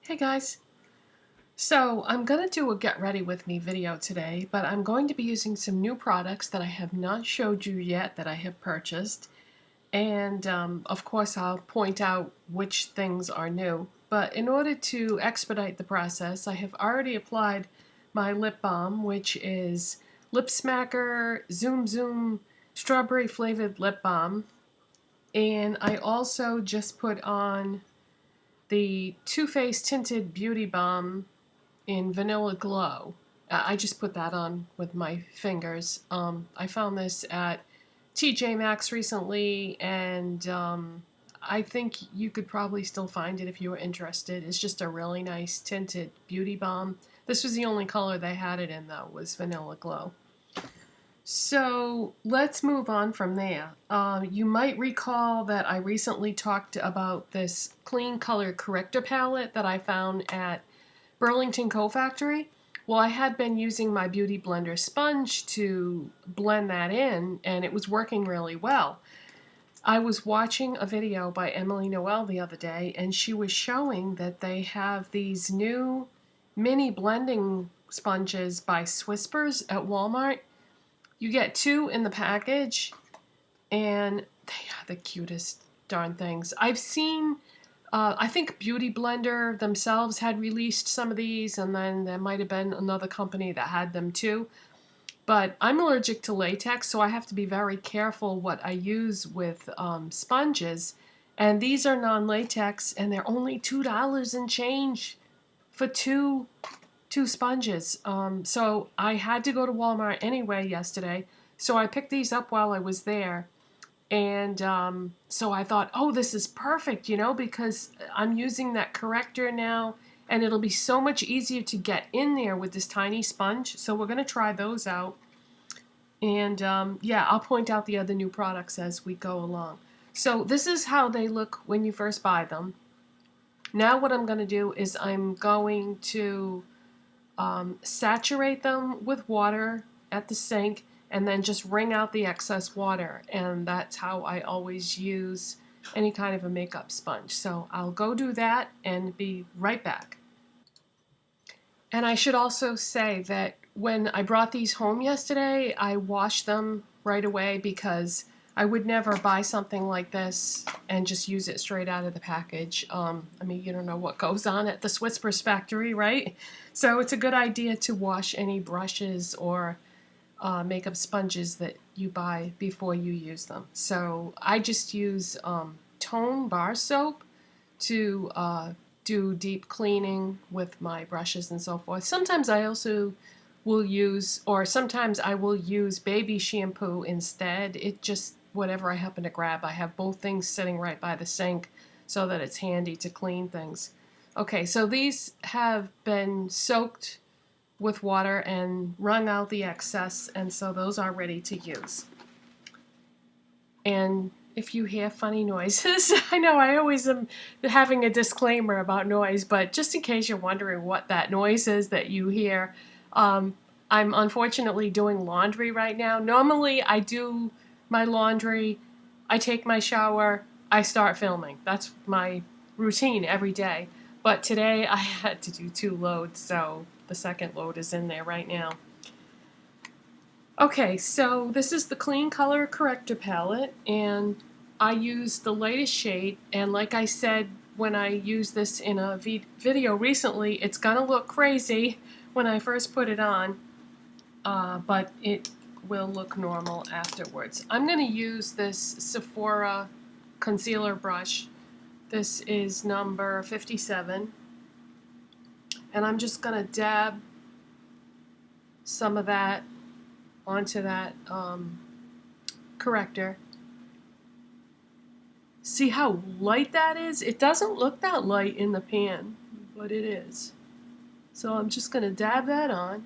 Hey guys! So I'm going to do a get ready with me video today, but I'm going to be using some new products that I have not showed you yet that I have purchased. And of course I'll point out which things are new. But in order to expedite the process, I have already applied my lip balm, which is Lip Smacker Tsum Tsum Strawberry Flavored Lip Balm. And I also just put on the Too Faced Tinted Beauty Balm in Vanilla Glow. I just put that on with my fingers. I found this at TJ Maxx recently, and I think you could probably still find it if you were interested. It's just a really nice tinted beauty balm. This was the only color they had it in, though, was Vanilla Glow. So let's move on from there. You might recall that I recently talked about this Kleancolor Corrector palette that I found at Burlington Co-Factory. Well, I had been using my Beauty Blender sponge to blend that in, and it was working really well. I was watching a video by Emily Noel the other day, and she was showing that they have these new mini blending sponges by Swisspers at Walmart. You get two in the package, and they are the cutest darn things. I've seen I think Beauty Blender themselves had released some of these, and then there might have been another company that had them too. But I'm allergic to latex, so I have to be very careful what I use with sponges. And these are non-latex, and they're only $2 and change for two sponges. So I had to go to Walmart anyway yesterday, so I picked these up while I was there. And so I thought, oh, this is perfect, you know, because I'm using that corrector now, and it'll be so much easier to get in there with this tiny sponge. So we're going to try those out. And yeah, I'll point out the other new products as we go along. So this is how they look when you first buy them. Now what I'm going to do is I'm going to saturate them with water at the sink, and then just wring out the excess water. And that's how I always use any kind of a makeup sponge. So I'll go do that and be right back. And I should also say that when I brought these home yesterday, I washed them right away because I would never buy something like this and just use it straight out of the package. I mean, you don't know what goes on at the Swisspers factory, right? So it's a good idea to wash any brushes or makeup sponges that you buy before you use them. So I just use Tone bar soap to do deep cleaning with my brushes and so forth. Sometimes I also will use, or sometimes I will use baby shampoo instead. It just, whatever I happen to grab. I have both things sitting right by the sink so that it's handy to clean things. Okay, so these have been soaked with water and wrung out the excess, and so those are ready to use. And if you hear funny noises, I know I always am having a disclaimer about noise, but just in case you're wondering what that noise is that you hear, I'm unfortunately doing laundry right now. Normally I do my laundry, I take my shower, I start filming. That's my routine every day. But today I had to do 2 loads, so the second load is in there right now. Okay, so this is the Kleancolor Corrector palette, and I used the latest shade, and like I said when I used this in a video recently, it's gonna look crazy when I first put it on, but it will look normal afterwards. I'm gonna use this Sephora concealer brush. This is number 57. And I'm just going to dab some of that onto that corrector. See how light that is? It doesn't look that light in the pan, but it is. So I'm just going to dab that on.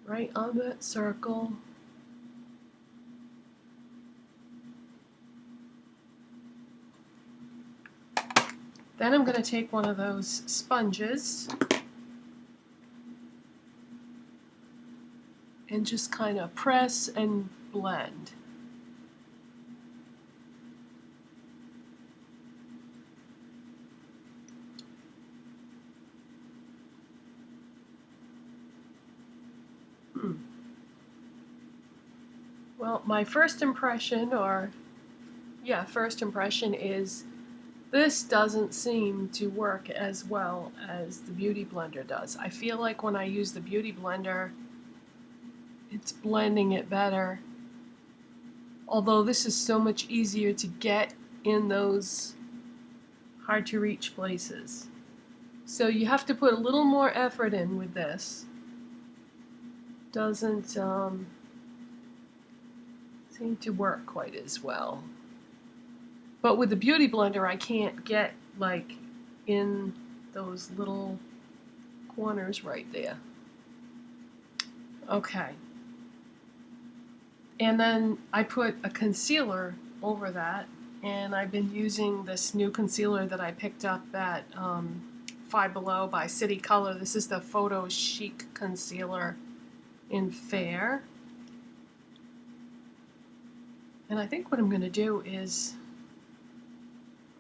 Right on that circle. Then I'm going to take one of those sponges and just kind of press and blend. Well, my first impression, first impression is this doesn't seem to work as well as the Beauty Blender does. I feel like when I use the Beauty Blender, it's blending it better. Although this is so much easier to get in those hard to reach places. So you have to put a little more effort in with this. Doesn't seem to work quite as well. But with the Beauty Blender, I can't get like in those little corners right there. Okay. And then I put a concealer over that, and I've been using this new concealer that I picked up at Five Below by City Color. This is the Photo Chic concealer in Fair. And I think what I'm going to do is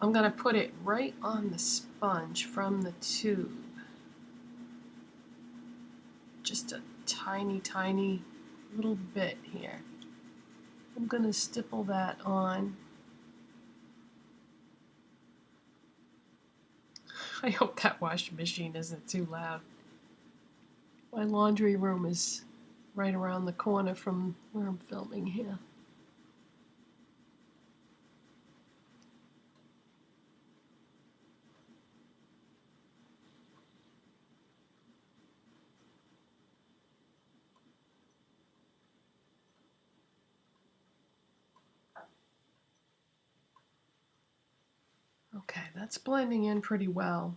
I'm going to put it right on the sponge from the tube. Just a tiny, tiny little bit here. I'm going to stipple that on. I hope that washing machine isn't too loud. My laundry room is right around the corner from where I'm filming here. Okay, that's blending in pretty well.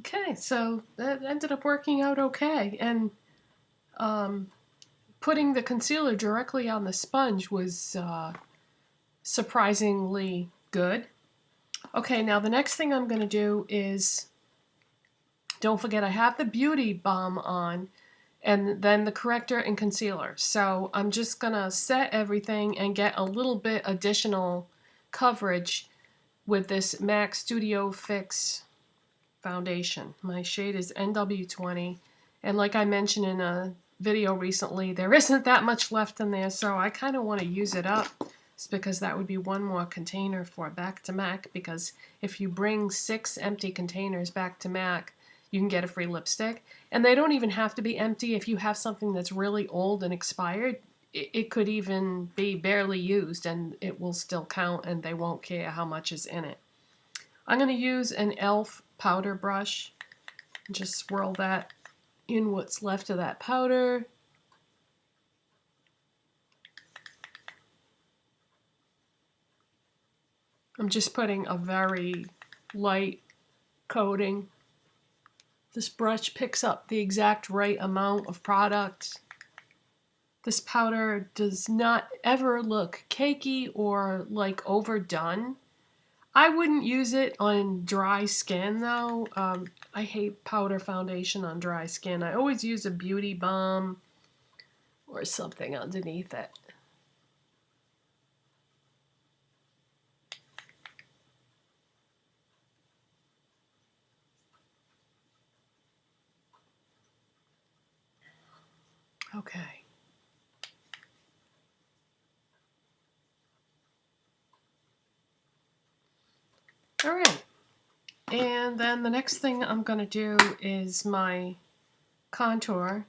Okay, so that ended up working out okay, and putting the concealer directly on the sponge was surprisingly good. Okay, now the next thing I'm going to do is, don't forget I have the Beauty Balm on, and then the corrector and concealer. So I'm just going to set everything and get a little bit additional coverage with this MAC Studio Fix foundation. My shade is NW20, and like I mentioned in a video recently, there isn't that much left in there, so I kind of want to use it up. It's because that would be one more container for back to MAC, because if you bring 6 empty containers back to MAC, you can get a free lipstick. And they don't even have to be empty. If you have something that's really old and expired, it could even be barely used and it will still count, and they won't care how much is in it. I'm going to use an e.l.f. powder brush. Just swirl that in what's left of that powder. I'm just putting a very light coating. This brush picks up the exact right amount of product. This powder does not ever look cakey or like overdone. I wouldn't use it on dry skin though. I hate powder foundation on dry skin. I always use a beauty balm or something underneath it. Okay. All right. And then the next thing I'm going to do is my contour.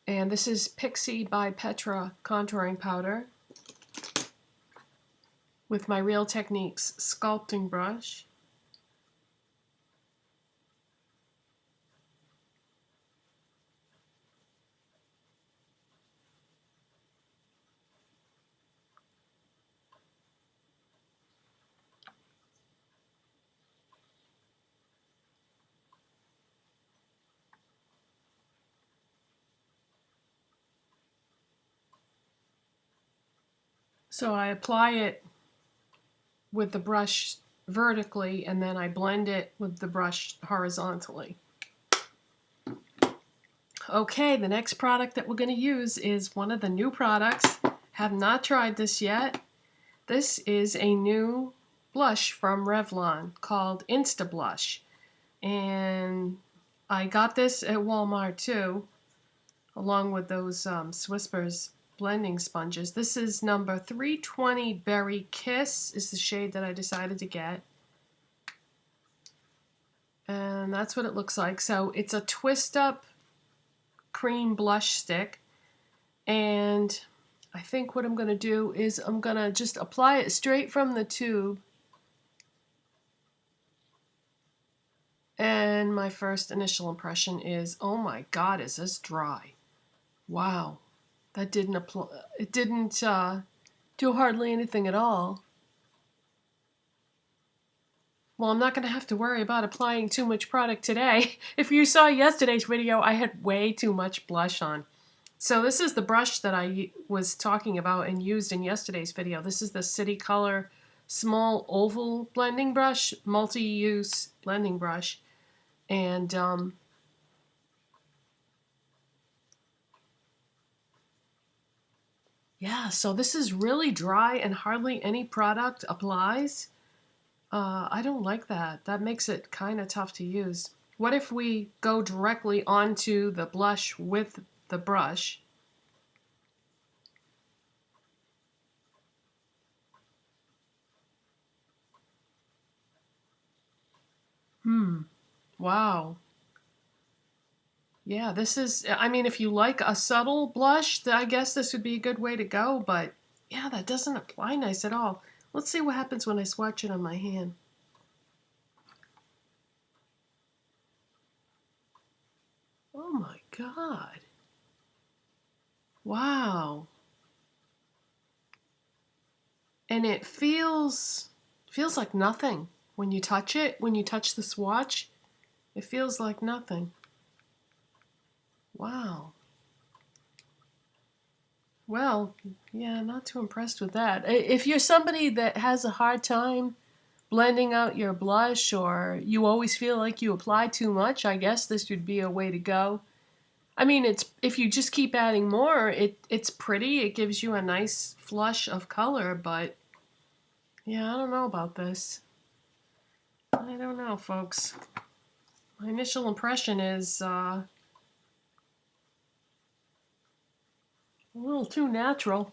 And this is Pixi by Petra contouring powder with my Real Techniques sculpting brush. So I apply it with the brush vertically, and then I blend it with the brush horizontally. Okay, the next product that we're going to use is one of the new products. Have not tried this yet. This is a new blush from Revlon called Insta-Blush. And I got this at Walmart too, along with those Swisspers blending sponges. This is number 320 Berry Kiss is the shade that I decided to get. And that's what it looks like. So it's a twist up cream blush stick. And I think what I'm going to do is I'm going to just apply it straight from the tube. And my first initial impression is, oh my God, is this dry? Wow, that didn't apply. It didn't do hardly anything at all. Well, I'm not going to have to worry about applying too much product today. If you saw yesterday's video, I had way too much blush on. So this is the brush that I was talking about and used in yesterday's video. This is the City Color Small Oval Blending Brush, multi-use blending brush. And yeah, so this is really dry and hardly any product applies. I don't like that. That makes it kind of tough to use. What if we go directly onto the blush with the brush? Wow. Yeah, this is, I mean, if you like a subtle blush, I guess this would be a good way to go, but yeah, that doesn't apply nice at all. Let's see what happens when I swatch it on my hand. Oh my God. Wow. And it feels like nothing. When you touch it, when you touch the swatch, it feels like nothing. Wow. Well, yeah, not too impressed with that. If you're somebody that has a hard time blending out your blush, or you always feel like you apply too much, I guess this would be a way to go. I mean, it's if you just keep adding more, it's pretty. It gives you a nice flush of color, but yeah, I don't know about this. I don't know, folks. My initial impression is a little too natural.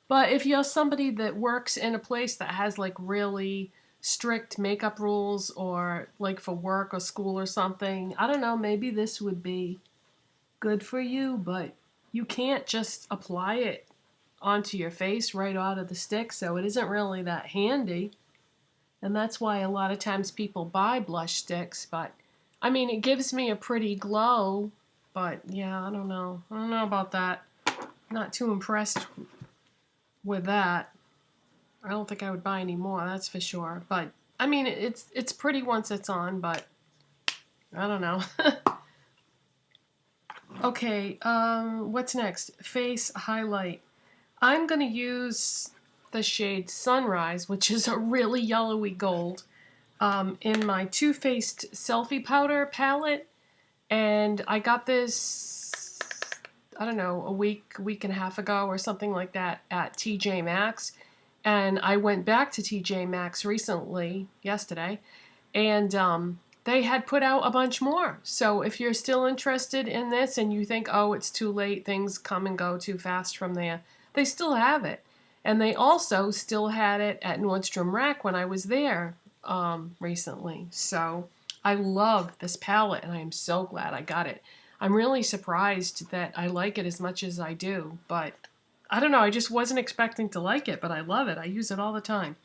But if you're somebody that works in a place that has like really strict makeup rules, or like for work or school or something, I don't know, maybe this would be good for you, but you can't just apply it onto your face right out of the stick, so it isn't really that handy. And that's why a lot of times people buy blush sticks, but I mean, it gives me a pretty glow, but yeah, I don't know. I don't know about that. Not too impressed with that. I don't think I would buy any more, that's for sure. But I mean, it's pretty once it's on, but I don't know. Okay, what's next? Face highlight. I'm going to use the shade Sunrise, which is a really yellowy gold, in my Too Faced Selfie Powder palette. And I got this, I don't know, a week and a half ago or something like that at TJ Maxx. And I went back to TJ Maxx recently, yesterday, and they had put out a bunch more. So if you're still interested in this and you think, oh, it's too late, things come and go too fast from there, they still have it. And they also still had it at Nordstrom Rack when I was there recently. So I love this palette, and I am so glad I got it. I'm really surprised that I like it as much as I do, but I don't know, I just wasn't expecting to like it, but I love it. I use it all the time.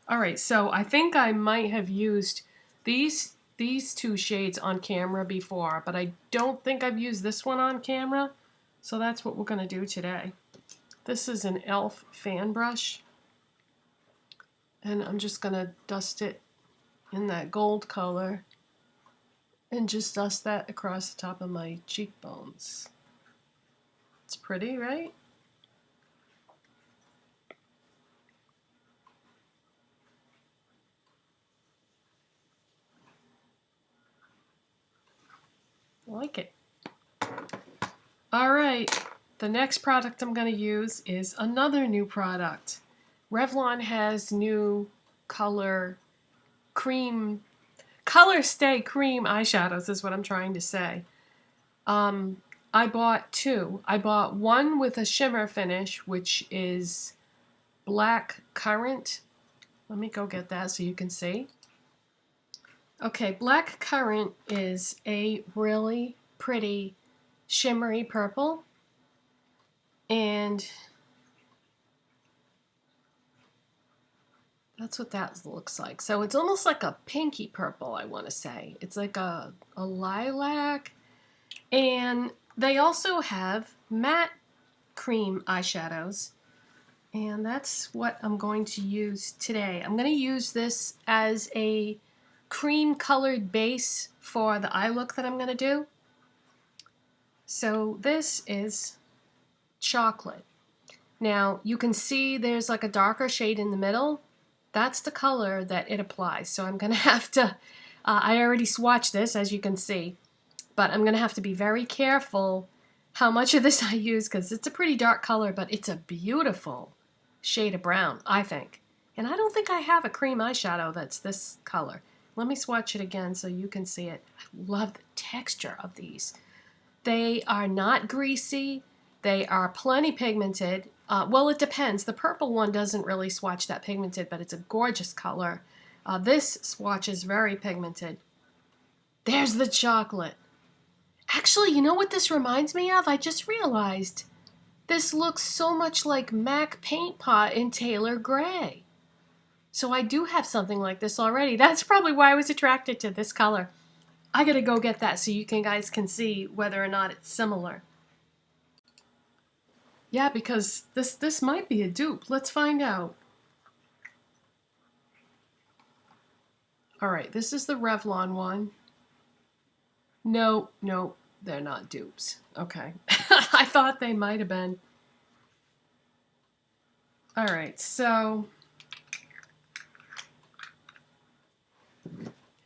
All right, so I think I might have used these two shades on camera before, but I don't think I've used this one on camera, so that's what we're going to do today. This is an e.l.f. fan brush, and I'm just going to dust it in that gold color and just dust that across the top of my cheekbones. It's pretty, right? I like it. Alright, the next product I'm going to use is another new product. Revlon has new color cream, Colorstay cream eyeshadows is what I'm trying to say. I bought two. I bought one with a shimmer finish, which is Black Currant. Let me go get that so you can see. Okay, Black Currant is a really pretty shimmery purple, and that's what that looks like. So it's almost like a pinky purple, I want to say. It's like a lilac, and they also have matte cream eyeshadows, and that's what I'm going to use today. I'm going to use this as a cream colored base for the eye look that I'm going to do. So this is chocolate. Now you can see there's like a darker shade in the middle. That's the color that it applies. So I'm going to have to, I already swatched this as you can see, but I'm going to have to be very careful how much of this I use because it's a pretty dark color, but it's a beautiful shade of brown, I think. And I don't think I have a cream eyeshadow that's this color. Let me swatch it again so you can see it. I love the texture of these. They are not greasy. They are plenty pigmented. Well, it depends. The purple one doesn't really swatch that pigmented, but it's a gorgeous color. This swatch is very pigmented. There's the chocolate. Actually, you know what this reminds me of? I just realized. This looks so much like MAC Paint Pot in Taylor Gray. So I do have something like this already. That's probably why I was attracted to this color. I gotta go get that so you guys can see whether or not it's similar. Yeah, because this might be a dupe. Let's find out. Alright, this is the Revlon one. No, they're not dupes. Okay. I thought they might have been. Alright, so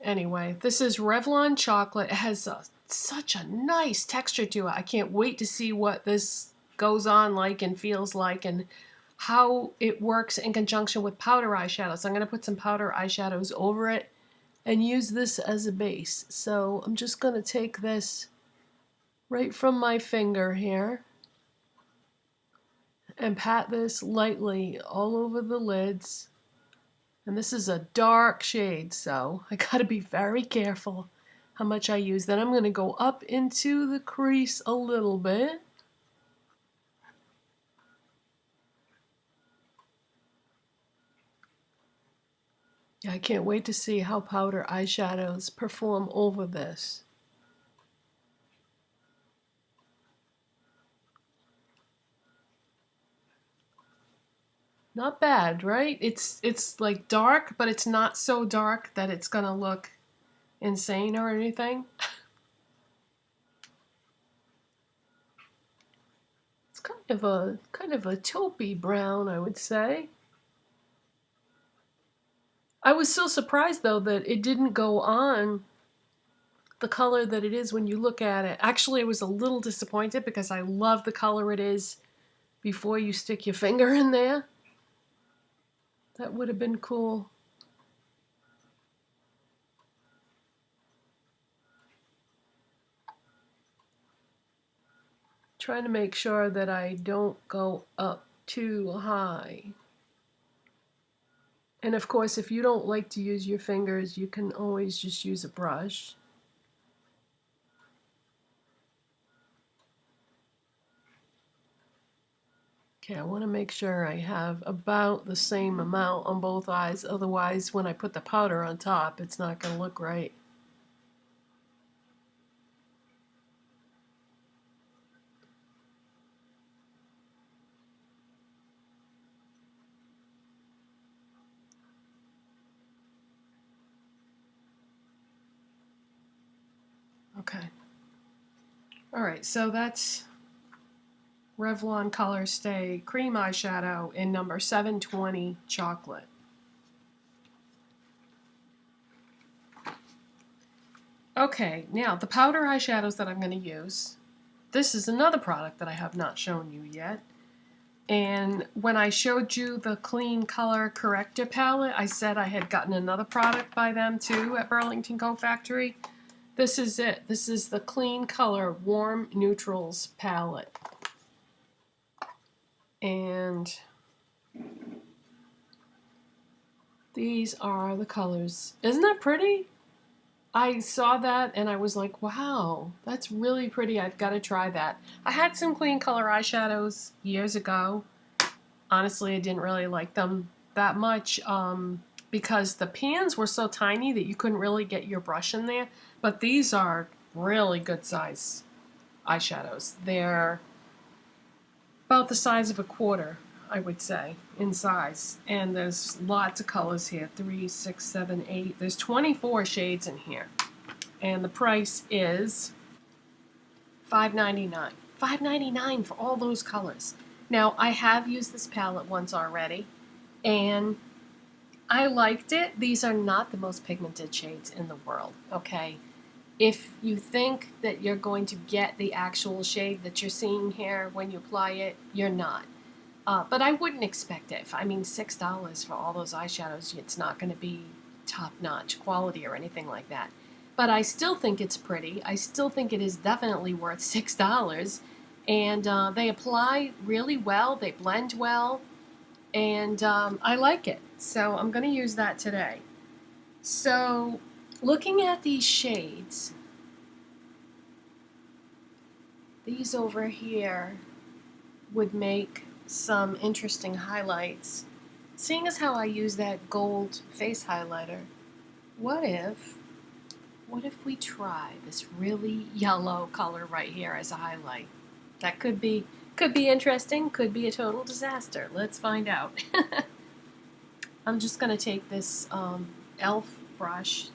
anyway, this is Revlon chocolate. It has such a nice texture to it. I can't wait to see what this goes on like and feels like and how it works in conjunction with powder eyeshadows. I'm going to put some powder eyeshadows over it and use this as a base. So I'm just going to take this right from my finger here and pat this lightly all over the lids. And this is a dark shade, so I gotta be very careful how much I use. Then I'm gonna go up into the crease a little bit. Yeah, I can't wait to see how powder eyeshadows perform over this. Not bad, right? It's like dark, but it's not so dark that it's gonna look insane or anything. It's kind of a taupey brown, I would say. I was so surprised though that it didn't go on the color that it is when you look at it. Actually, I was a little disappointed because I love the color it is before you stick your finger in there. That would have been cool. Trying to make sure that I don't go up too high. And of course, if you don't like to use your fingers, you can always just use a brush. Okay, I want to make sure I have about the same amount on both eyes, otherwise when I put the powder on top, it's not going to look right. Okay. Alright, so that's Revlon Colorstay Cream Eyeshadow in number 720 Chocolate. Okay, now the powder eyeshadows that I'm going to use this is another product that I have not shown you yet. And when I showed you the Kleancolor Corrector palette, I said I had gotten another product by them too at Burlington Coat Factory. This is it. This is the Kleancolor Warm Neutrals palette. And these are the colors. Isn't that pretty? I saw that and I was like, wow, that's really pretty. I've got to try that. I had some Kleancolor eyeshadows years ago. Honestly, I didn't really like them that much because the pans were so tiny that you couldn't really get your brush in there. But these are really good size eyeshadows. They're about the size of a quarter, I would say, in size. And there's lots of colors here. 3, 6, 7, 8. There's 24 shades in here. And the price is $5.99. $5.99 for all those colors. Now, I have used this palette once already, and I liked it. These are not the most pigmented shades in the world, okay? If you think that you're going to get the actual shade that you're seeing here when you apply it, you're not. But I wouldn't expect it. I mean, $6 for all those eyeshadows, it's not going to be top-notch quality or anything like that. But I still think it's pretty. I still think it is definitely worth $6. And they apply really well. They blend well. And I like it. So I'm going to use that today. So looking at these shades, these over here would make some interesting highlights. Seeing as how I use that gold face highlighter, what if we try this really yellow color right here as a highlight? That could be interesting, could be a total disaster. Let's find out. I'm just going to take this e.l.f. brush.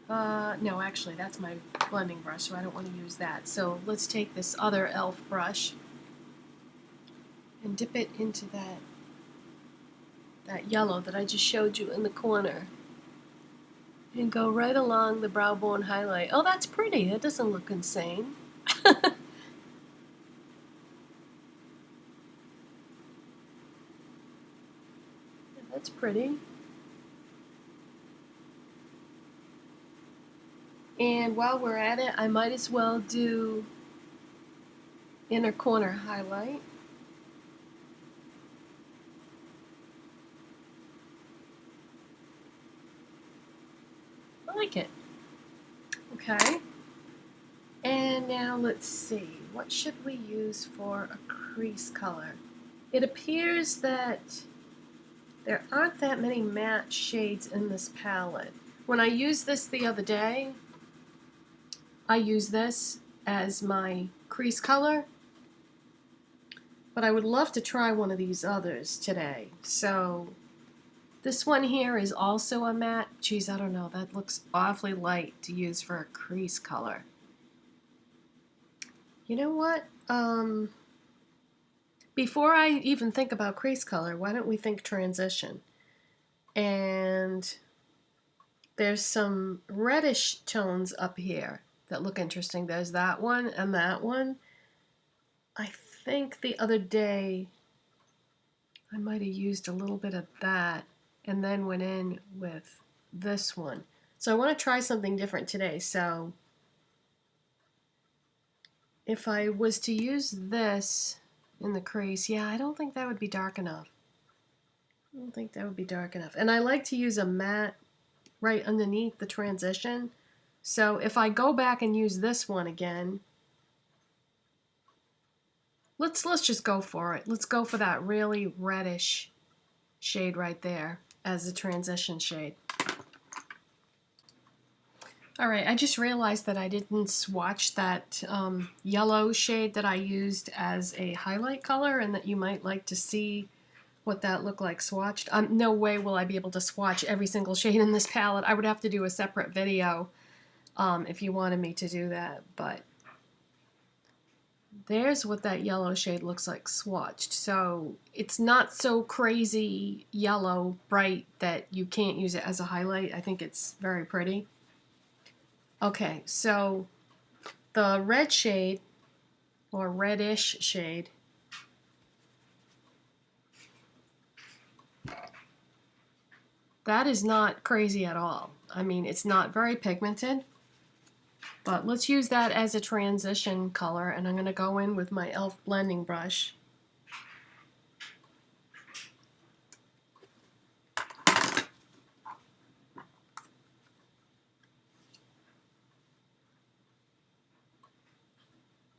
No, actually, that's my blending brush, so I don't want to use that. So let's take this other e.l.f. brush and dip it into that yellow that I just showed you in the corner. And go right along the brow bone highlight. Oh, that's pretty. That doesn't look insane. That's pretty. And while we're at it, I might as well do inner corner highlight. I like it. Okay. And now let's see. What should we use for a crease color? It appears that there aren't that many matte shades in this palette. When I used this the other day, I used this as my crease color, but I would love to try one of these others today. So this one here is also a matte. Geez, I don't know, that looks awfully light to use for a crease color. You know what? Before I even think about crease color, why don't we think transition? And there's some reddish tones up here that look interesting. There's that one and that one. I think the other day I might have used a little bit of that and then went in with this one. So I want to try something different today. So if I was to use this in the crease, yeah, I don't think that would be dark enough. I don't think that would be dark enough. And I like to use a matte right underneath the transition. So if I go back and use this one again, let's just go for it. Let's go for that really reddish shade right there as the transition shade. Alright, I just realized that I didn't swatch that yellow shade that I used as a highlight color, and that you might like to see what that looked like swatched. No way will I be able to swatch every single shade in this palette. I would have to do a separate video if you wanted me to do that, but there's what that yellow shade looks like swatched. So it's not so crazy yellow bright that you can't use it as a highlight. I think it's very pretty. Okay, so the red shade, or reddish shade, that is not crazy at all. I mean, it's not very pigmented, but let's use that as a transition color, and I'm going to go in with my e.l.f. blending brush.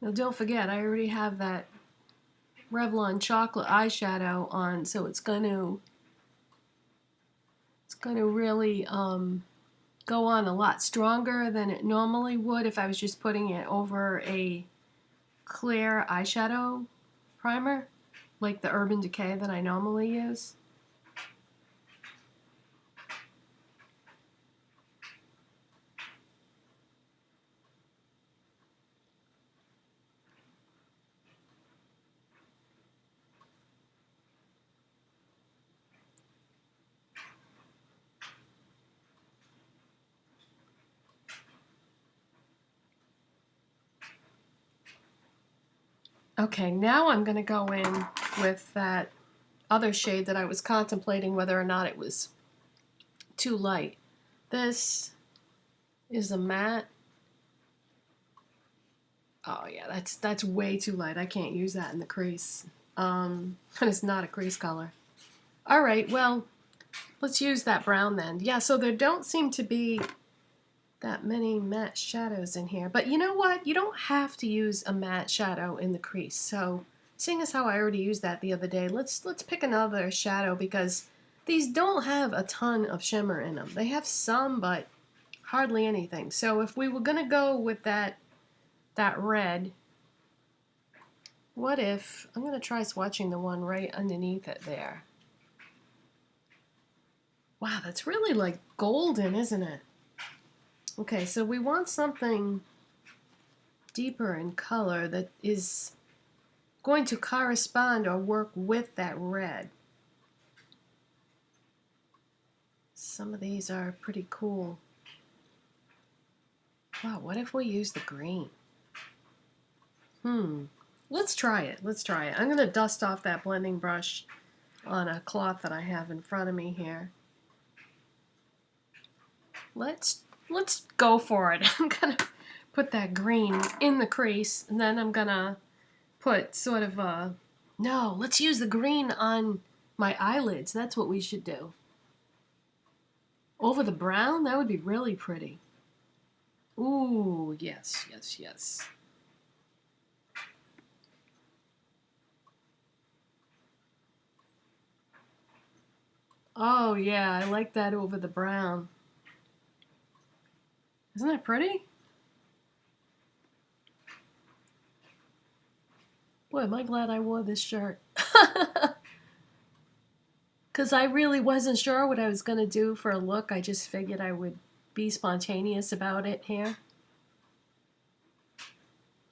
Now don't forget, I already have that Revlon chocolate eyeshadow on, so it's going to really go on a lot stronger than it normally would if I was just putting it over a clear eyeshadow primer, like the Urban Decay that I normally use. Okay, now I'm going to go in with that other shade that I was contemplating whether or not it was too light. This is a matte. Oh yeah, that's way too light. I can't use that in the crease. And it's not a crease color. Alright, well, let's use that brown then. Yeah, so there don't seem to be that many matte shadows in here. But you know what? You don't have to use a matte shadow in the crease. So, seeing as how I already used that the other day, let's pick another shadow because these don't have a ton of shimmer in them. They have some, but hardly anything. So if we were going to go with that red, what if, I'm going to try swatching the one right underneath it there. Wow, that's really like golden, isn't it? Okay, so we want something deeper in color that is going to correspond or work with that red. Some of these are pretty cool. Wow, what if we use the green? Let's try it. Let's try it. I'm going to dust off that blending brush on a cloth that I have in front of me here. Let's go for it. I'm going to put that green in the crease, and then I'm going to put sort of a... No, let's use the green on my eyelids. That's what we should do. Over the brown? That would be really pretty. Ooh, yes, yes, yes. Oh, yeah, I like that over the brown. Isn't that pretty? Boy, am I glad I wore this shirt. Because I really wasn't sure what I was going to do for a look. I just figured I would be spontaneous about it here.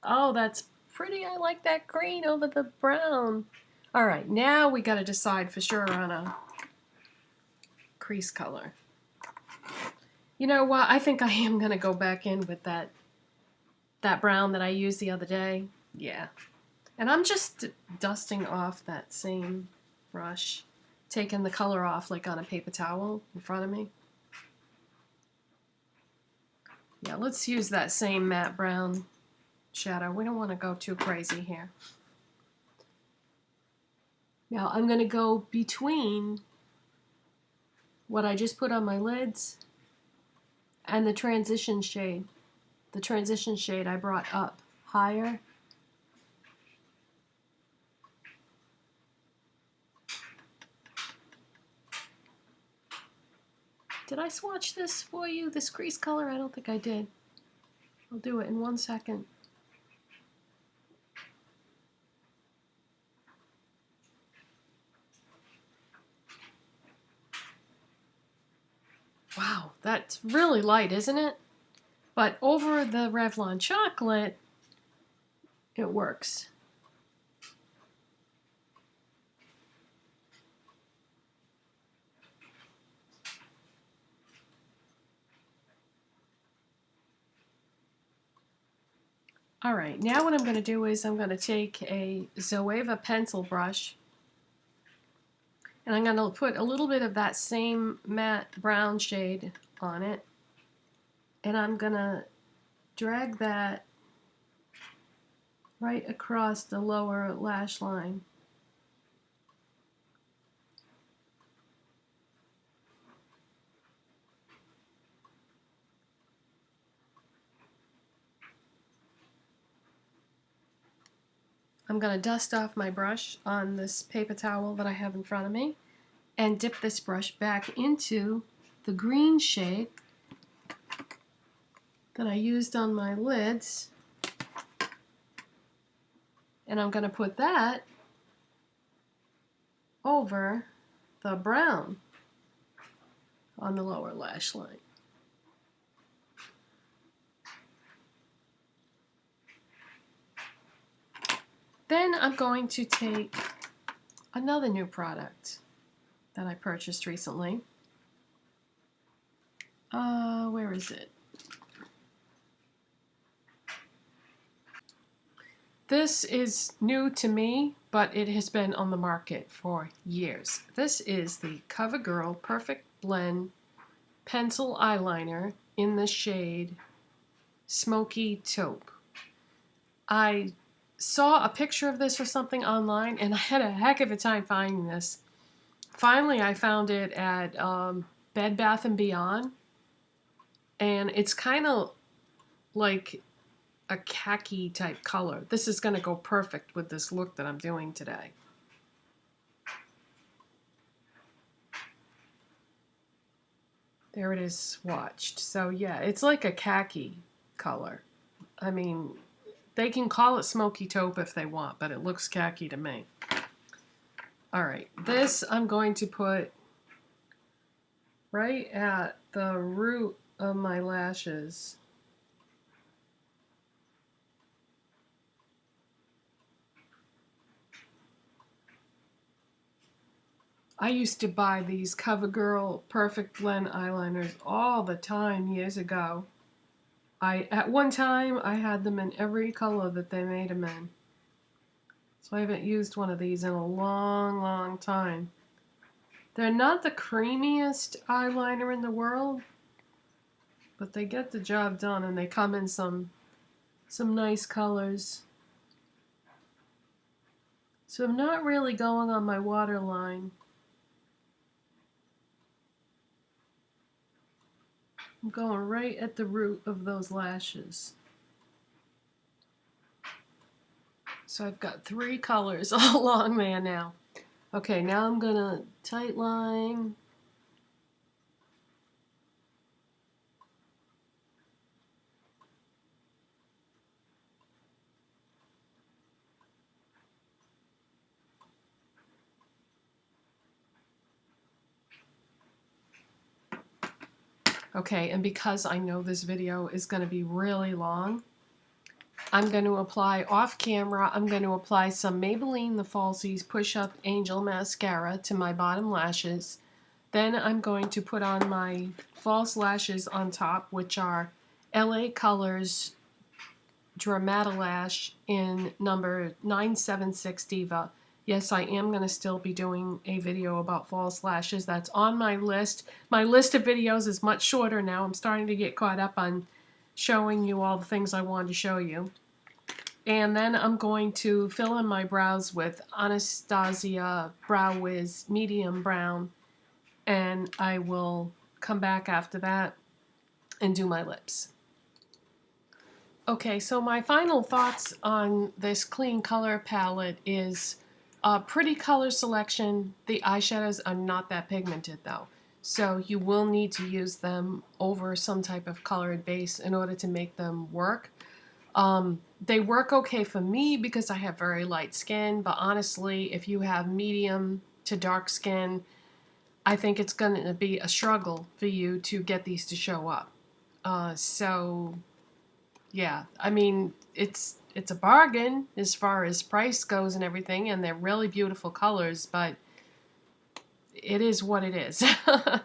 Oh, that's pretty. I like that green over the brown. All right, now we got to decide for sure on a crease color. You know what? I think I am going to go back in with that brown that I used the other day. Yeah. And I'm just dusting off that same brush, taking the color off like on a paper towel in front of me. Yeah, let's use that same matte brown shadow. We don't want to go too crazy here. Now I'm going to go between what I just put on my lids and the transition shade. The transition shade I brought up higher. Did I swatch this for you, this crease color? I don't think I did. I'll do it in 1 second. Wow, that's really light, isn't it? But over the Revlon chocolate, it works. Alright, now what I'm going to do is I'm going to take a Zoeva pencil brush and I'm going to put a little bit of that same matte brown shade on it, and I'm going to drag that right across the lower lash line. I'm going to dust off my brush on this paper towel that I have in front of me and dip this brush back into the green shade that I used on my lids, and I'm going to put that over the brown on the lower lash line. Then I'm going to take another new product that I purchased recently. Where is it? This is new to me, but it has been on the market for years. This is the CoverGirl Perfect Blend Pencil Eyeliner in the shade Smoky Taupe. I saw a picture of this or something online, and I had a heck of a time finding this. Finally, I found it at Bed Bath & Beyond, and it's kind of like a khaki type color. This is going to go perfect with this look that I'm doing today. There it is swatched. So yeah, it's like a khaki color. I mean, they can call it Smoky Taupe if they want, but it looks khaki to me. Alright, this I'm going to put right at the root of my lashes. I used to buy these CoverGirl Perfect Blend eyeliners all the time years ago. At one time, I had them in every color that they made them in. So I haven't used one of these in a long, long time. They're not the creamiest eyeliner in the world, but they get the job done, and they come in some nice colors. So I'm not really going on my waterline. I'm going right at the root of those lashes. So I've got 3 colors all along there now. Okay, now I'm gonna tight line. Okay, and because I know this video is going to be really long, I'm going to apply off camera, I'm going to apply some Maybelline the Falsies Push Up Angel Mascara to my bottom lashes. Then I'm going to put on my false lashes on top, which are LA Colors Dramatilash in number 976 Diva. Yes, I am going to still be doing a video about false lashes. That's on my list. My list of videos is much shorter now. I'm starting to get caught up on showing you all the things I wanted to show you. And then I'm going to fill in my brows with Anastasia Brow Wiz Medium Brown. And I will come back after that and do my lips. Okay, so my final thoughts on this Kleancolor palette is a pretty color selection. The eyeshadows are not that pigmented though, so you will need to use them over some type of colored base in order to make them work. They work okay for me because I have very light skin, but honestly, if you have medium to dark skin, I think it's going to be a struggle for you to get these to show up. So yeah, I mean, it's a bargain as far as price goes and everything, and they're really beautiful colors, but it is what it is. As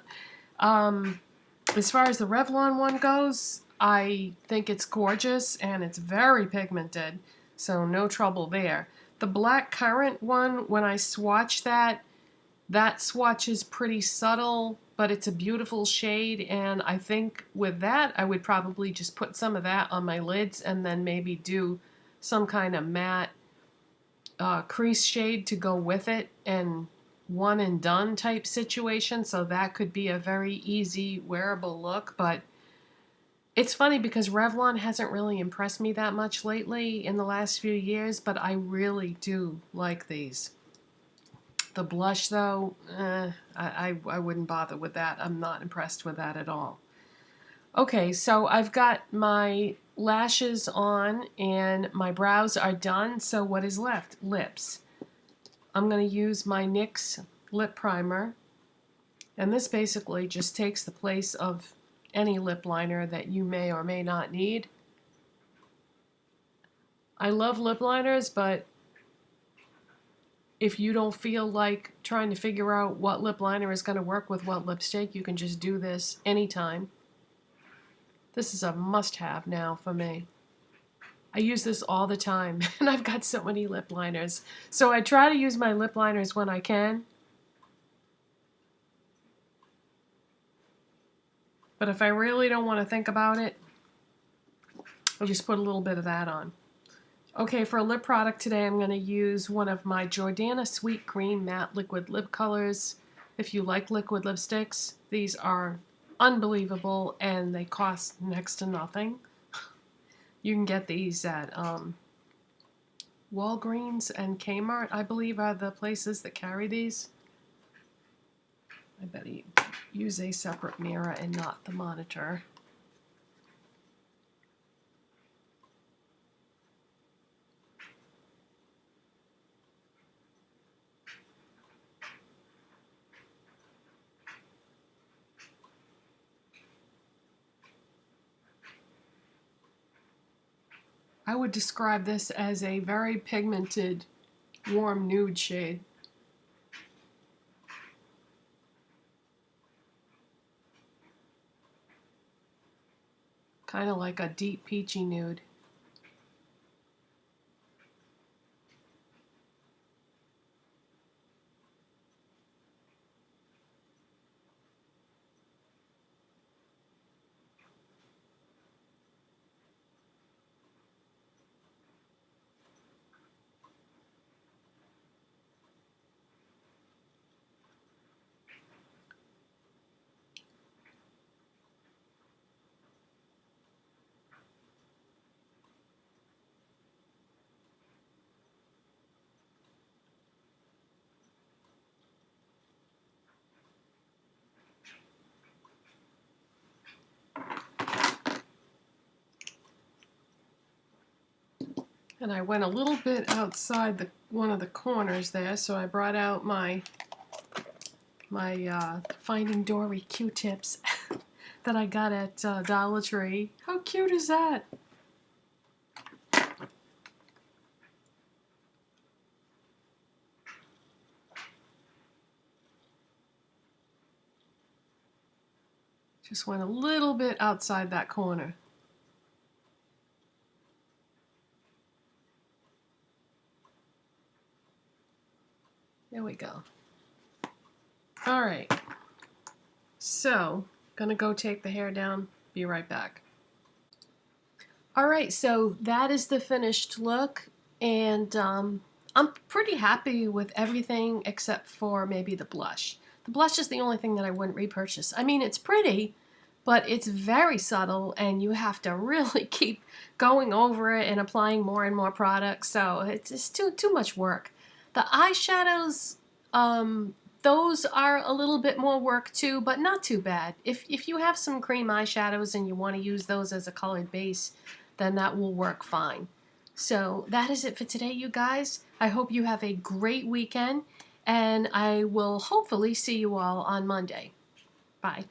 far as the Revlon one goes, I think it's gorgeous and it's very pigmented, so no trouble there. The Black Currant one, when I swatch that swatch is pretty subtle, but it's a beautiful shade, and I think with that I would probably just put some of that on my lids and then maybe do some kind of matte crease shade to go with it, and one and done type situation, so that could be a very easy wearable look. But it's funny because Revlon hasn't really impressed me that much lately in the last few years, but I really do like these. The blush though, I wouldn't bother with that. I'm not impressed with that at all. Okay, so I've got my lashes on and my brows are done, so what is left? Lips. I'm going to use my NYX lip primer, and this basically just takes the place of any lip liner that you may or may not need. I love lip liners, but if you don't feel like trying to figure out what lip liner is going to work with what lipstick, you can just do this anytime. This is a must-have now for me. I use this all the time, and I've got so many lip liners. So I try to use my lip liners when I can. But if I really don't want to think about it, I'll just put a little bit of that on. Okay, for a lip product today, I'm going to use one of my Jordana Sweet Cream Matte Liquid Lip Colors. If you like liquid lipsticks, these are unbelievable, and they cost next to nothing. You can get these at Walgreens and Kmart, I believe, are the places that carry these. I better use a separate mirror and not the monitor. I would describe this as a very pigmented, warm nude shade. Kind of like a deep peachy nude. And I went a little bit outside one of the corners there, so I brought out my Finding Dory Q-tips that I got at Dollar Tree. How cute is that? Just went a little bit outside that corner. There we go. All right. So, gonna go take the hair down. Be right back. All right, so that is the finished look, and I'm pretty happy with everything except for maybe the blush. The blush is the only thing that I wouldn't repurchase. I mean, it's pretty, but it's very subtle, and you have to really keep going over it and applying more and more products, so it's just too much work. The eyeshadows, those are a little bit more work too, but not too bad. If you have some cream eyeshadows and you want to use those as a colored base, then that will work fine. So that is it for today, you guys. I hope you have a great weekend, and I will hopefully see you all on Monday. Bye.